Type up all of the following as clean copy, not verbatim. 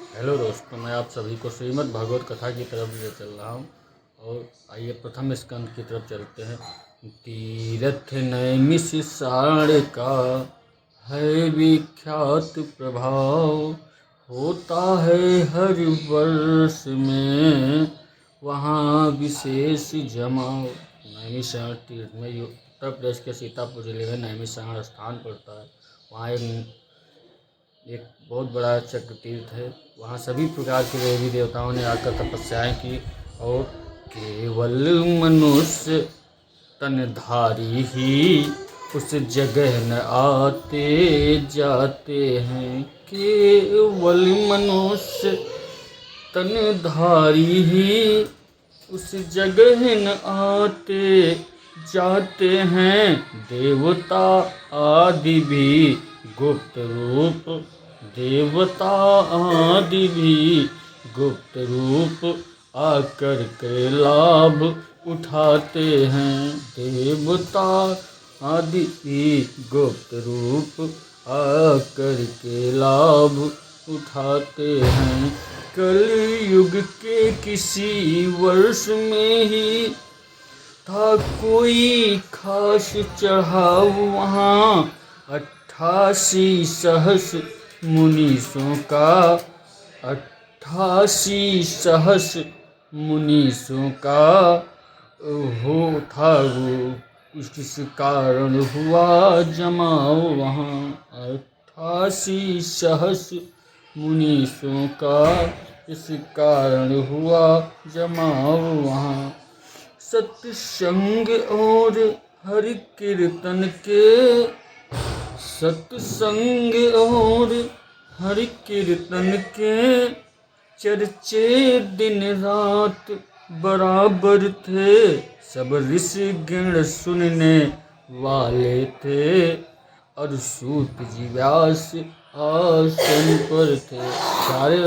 Hello दोस्तों, मैं आप सभी को श्रीमद् भागवत कथा की तरफ ले चल रहा हूँ। और आइए प्रथम स्कंद की तरफ चलते हैं। तीरथ नैमिषारण्य का है विख्यात प्रभाव, होता है हर वर्ष में वहाँ विशेष जमाव। नैमिषारण्य तीर्थ में उत्तर प्रदेश के सीतापुर जिले में नैमिषारण्य स्थान पड़ता है। वहाँ एक बहुत बड़ा चक्र तीर्थ है। वहाँ सभी प्रकार के देवी देवताओं ने आकर तपस्याएं की और केवल मनुष्य तनधारी ही उस जगह न आते जाते हैं। केवल मनुष्य तनधारी ही उस जगह न आते जाते हैं। देवता आदि भी गुप्त रूप, देवता आदि भी गुप्त रूप आकर के लाभ उठाते हैं। देवता आदि भी गुप्त रूप आकर के लाभ उठाते हैं। कलयुग के किसी वर्ष में ही था कोई खास चढ़ाव वहाँ 88 सहस मुनीषों का, 88 सहस मुनीषों का हो था वो। किस कारण हुआ जमाव वहाँ 88 सहस मुनीषों का, इस कारण हुआ जमाव वहाँ। सत्संग और हरि कीर्तन के, सत्संग और हरि कीर्तन के चर्चे दिन रात बराबर थे। सब ऋषि गण सुनने वाले थे और सूत जी व्यास आसन पर थे। सारे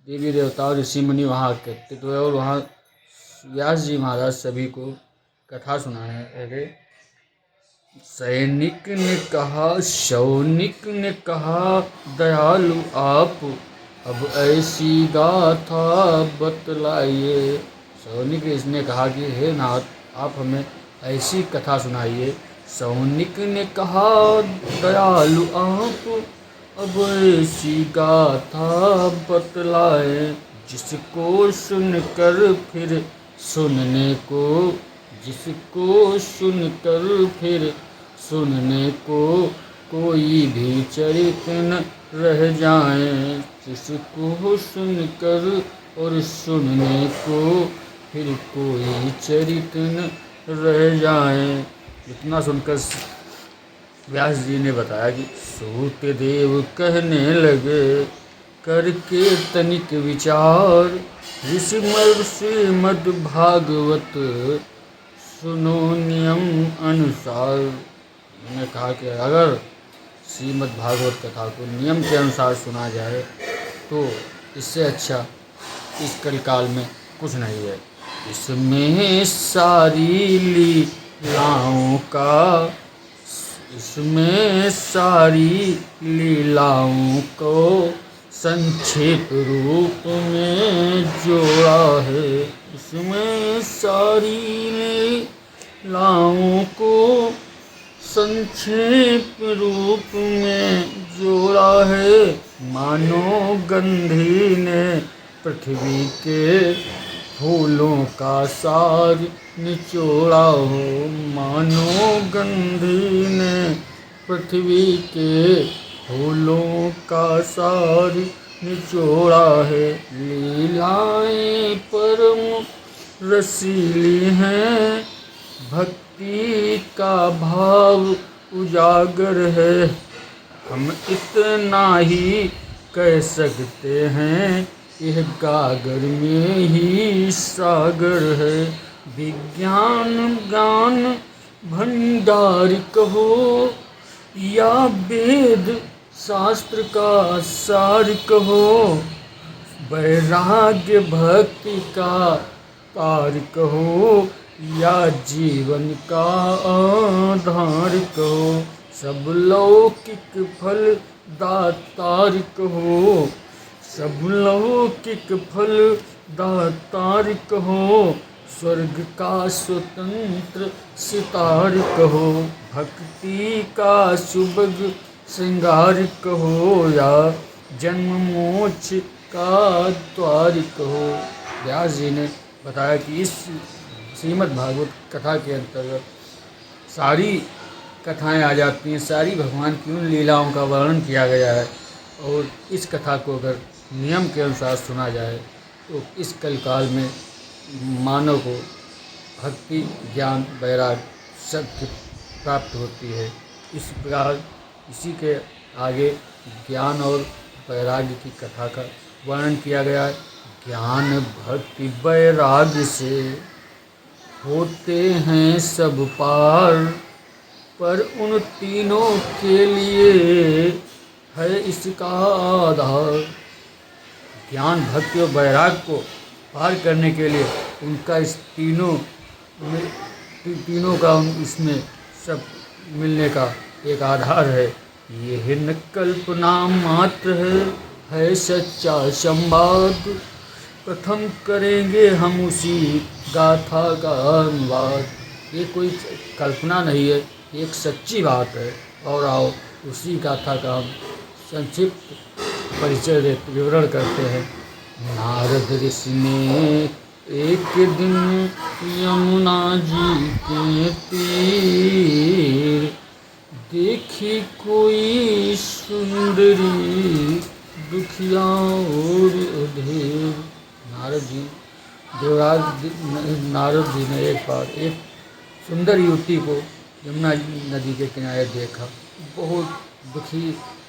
देवी देवता ऋषि मुनि वहाँ एकत्रित हुए और वहाँ व्यास जी महाराज सभी को कथा सुनाने लगे। सैनिक ने कहा, सौनिक ने कहा, दयालु आप अब ऐसी गाथा बतलाइए। सौनिक इसने कहा कि हे नाथ, आप हमें ऐसी कथा सुनाइए। सौनिक ने कहा, दयालु आप अब ऐसी गाथा बतलाए, जिसको सुनकर फिर सुनने को, जिसको सुनकर फिर सुनने को कोई भी चरित न रह जाए। जिसको सुनकर और सुनने को फिर कोई चरित न रह जाए। इतना सुनकर व्यास जी ने बताया कि सूत देव कहने लगे, करके तनिक विचार, श्रीमद् भागवत सुनो नियम अनुसार। मैंने कहा कि अगर श्रीमद् भागवत कथा को नियम के अनुसार सुना जाए तो इससे अच्छा इस कलिकाल में कुछ नहीं है। इसमें सारी लीलाओं का, इसमें सारी लीलाओं को संक्षेप रूप में जोड़ा है। इसमें सारी लीलाओं को संक्षेप रूप में जोड़ा है। मानो गंधी ने पृथ्वी के फूलों का सार निचोड़ा हो। मानो गंधी ने पृथ्वी के फूलों का सार निचोड़ा है। लीलाएं परम रसीली हैं, भक्ति का भाव उजागर है। हम इतना ही कह सकते हैं, यह गागर में ही सागर है। विज्ञान ज्ञान भंडार कहो या वेद शास्त्र का सार कहो, वैराग्य भक्ति का पार कहो या जीवन का आधार कहो, सब लौकिक फल दातार कहो, सब लौकिक फल दातार कहो, स्वर्ग का स्वतंत्र सितार कहो, भक्ति का सुभग श्रृंगार कहो, या जन्म मोक्ष का द्वार कहो। व्यास जी ने बताया कि इस श्रीमद् भागवत कथा के अंतर्गत सारी कथाएं आ जाती हैं, सारी भगवान की उन लीलाओं का वर्णन किया गया है। और इस कथा को अगर नियम के अनुसार सुना जाए तो इस कलकाल में मानव को भक्ति, ज्ञान, वैराग्य सब की प्राप्त होती है। इस प्रकार इसी के आगे ज्ञान और वैराग्य की कथा का वर्णन किया गया है। ज्ञान भक्ति वैराग्य से होते हैं सब पार, पर उन तीनों के लिए है इसका आधार। ज्ञान भक्ति और वैराग्य को पार करने के लिए उनका इस तीनों का इसमें सब मिलने का एक आधार है। ये न कल्पना मात्र है सच्चा संवाद, प्रथम करेंगे हम उसी गाथा का अनुवाद। ये कोई कल्पना नहीं है, एक सच्ची बात है। और आओ उसी गाथा का हम संक्षिप्त परिचय देते विवरण करते हैं। नारद ऋषि ने एक दिन यमुना जी के तीर, देखी कोई सुंदरी दुखिया और अधेर। नारद जी ने एक बार एक सुंदर युवती को यमुना नदी के किनारे देखा। बहुत दुखी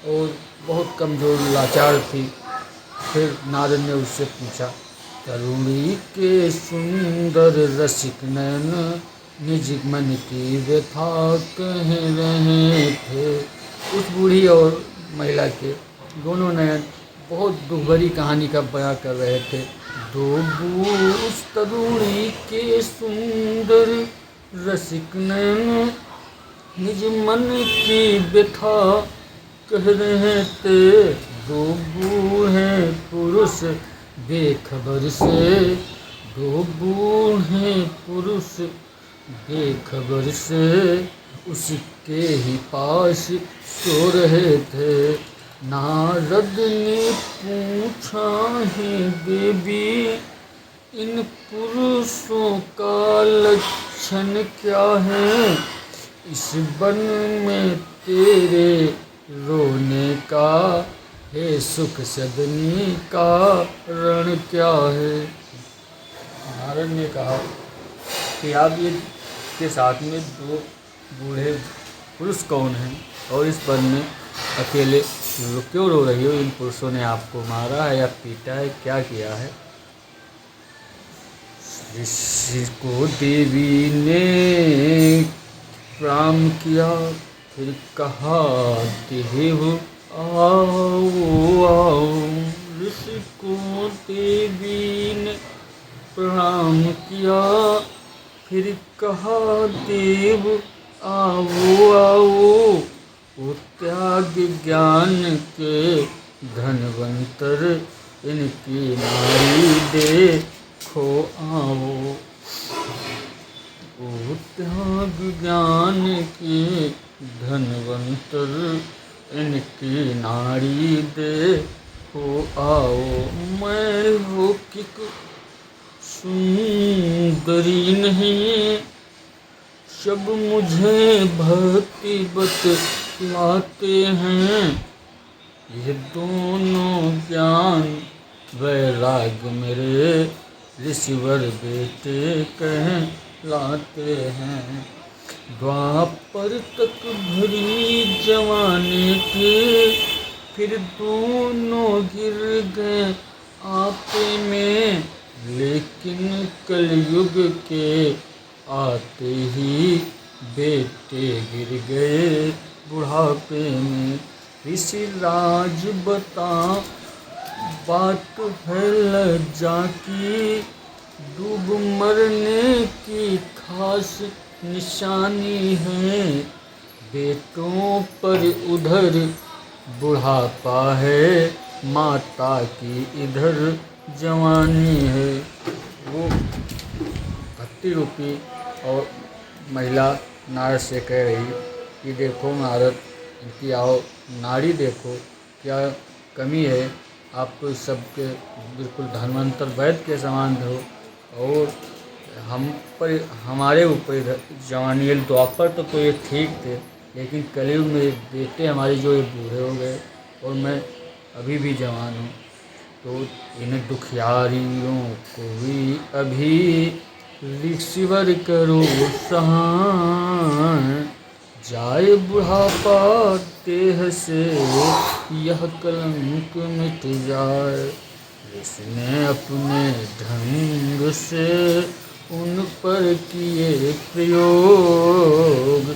और बहुत कमज़ोर लाचार थी। फिर नारद ने उससे पूछा, तरुणी के सुंदर रसिक नयन निज मन की व्यथा कह रहे थे। उस बूढ़ी और महिला के दोनों नयन बहुत दुख भरी कहानी का बयां कर रहे थे। दो उस तरुणी के सुंदर रसिक नयन निज मन की व्यथा कह रहे थे। दो बूढ़े पुरुष बेखबर से, दो बूढ़े पुरुष बेखबर से उसके ही पास सो रहे थे। नारद ने पूछा, है देवी इन पुरुषों का लक्षण क्या है? इस वन में तेरे रोने का हे सुख सदनी का रण क्या है? नारद ने कहा कि आप ये के साथ में दो बूढ़े पुरुष कौन हैं और इस वन में अकेले क्यों रो रही हो? इन पुरुषों ने आपको मारा है या पीटा है, क्या किया है? ऋषि को देवी ने प्रणाम किया, फिर कहा देव आओ आओ। ऋषि को देवी ने प्रणाम किया, फिर कहा देव आओ आओ। वो त्याग ज्ञान के धनवंतर इनकी नारी देखो आओ। वो त्याग ज्ञान के धनवंतर इनकी नारी देखो आओ। मैं लौकिक सुंदरी नहीं, सब मुझे भक्ति बतलाते हैं। ये दोनों ज्ञान वैराग्य मेरे ऋषिवर बेटे कहलाते हैं। द्वापर तक भरी जवानी थे, फिर दोनों गिर गए आपे में। लेकिन कलयुग के आते ही बेटे गिर गए बुढ़ापे में। ऋषि राज बता बात है लज्जा की, डूब मरने की खास निशानी है। बेटों पर उधर बुढ़ापा है, माता की इधर जवानी है। वो भक्ति रूपी और महिला नारद से कह रही कि देखो नारद, इनकी आओ नारी देखो क्या कमी है, आप तो सबके बिल्कुल धर्मांतर वैद के समान हो, और हम पर हमारे ऊपर जवानी है। द्वापर तो ये ठीक थे, लेकिन कलयुग में बेटे हमारे जो ये बूढ़े हो गए और मैं अभी भी जवान हूँ, तो इन दुखियारियों को भी अभी ऋषिवर करो सहाय। जाए बुढ़ापा देह से यह कलंक मिट जाए। इसने अपने ढंग से उन पर किए प्रयोग,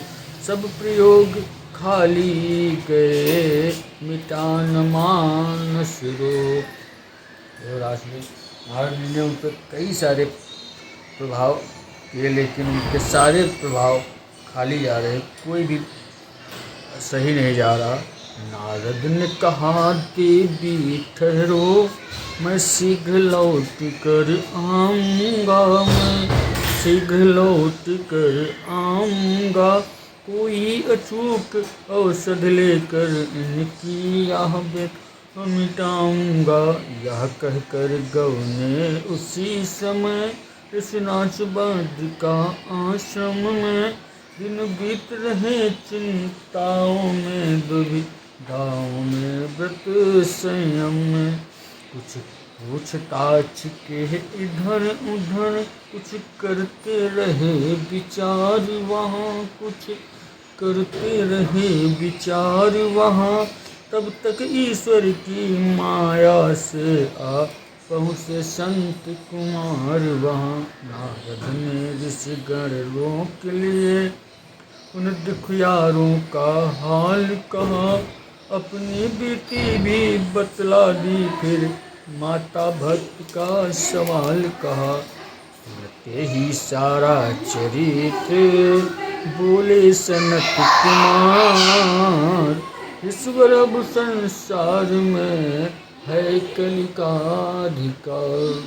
सब प्रयोग खाली गए मिटान मानस रोग। नारद ने उन पर कई सारे प्रभाव किए, लेकिन उनके सारे प्रभाव खाली जा रहे, कोई भी सही नहीं जा रहा। नारद ने कहा देवी ठहरो, मैं शीघ्र लौट कर आऊँगा, मैं शीघ्र लौट कर आऊँगा। कोई अचूक औषध लेकर इनकी यह व्यथा मिटाऊँगा। यह कहकर गौ ने उसी समय ऋषिनाच का आश्रम में दिन बीत रहे चिंताओं में, दुविधाओं में, व्रत संयम में। कुछ पूछताछ के इधर उधर, कुछ करते रहे विचार वहाँ, कुछ करते रहे विचार वहाँ। तब तक ईश्वर की माया से आ पहुँचे संत कुमार वहाँ। नारद ने ऋषिगण रोक लिए, उन दुखियारों का हाल कहा, अपनी बीती भी बतला दी, फिर माता भक्त का सवाल कहा। सुनते ही सारा चरित्र बोले सनत कुमार, ईश्वर अब संसार में है कलि का अधिकार।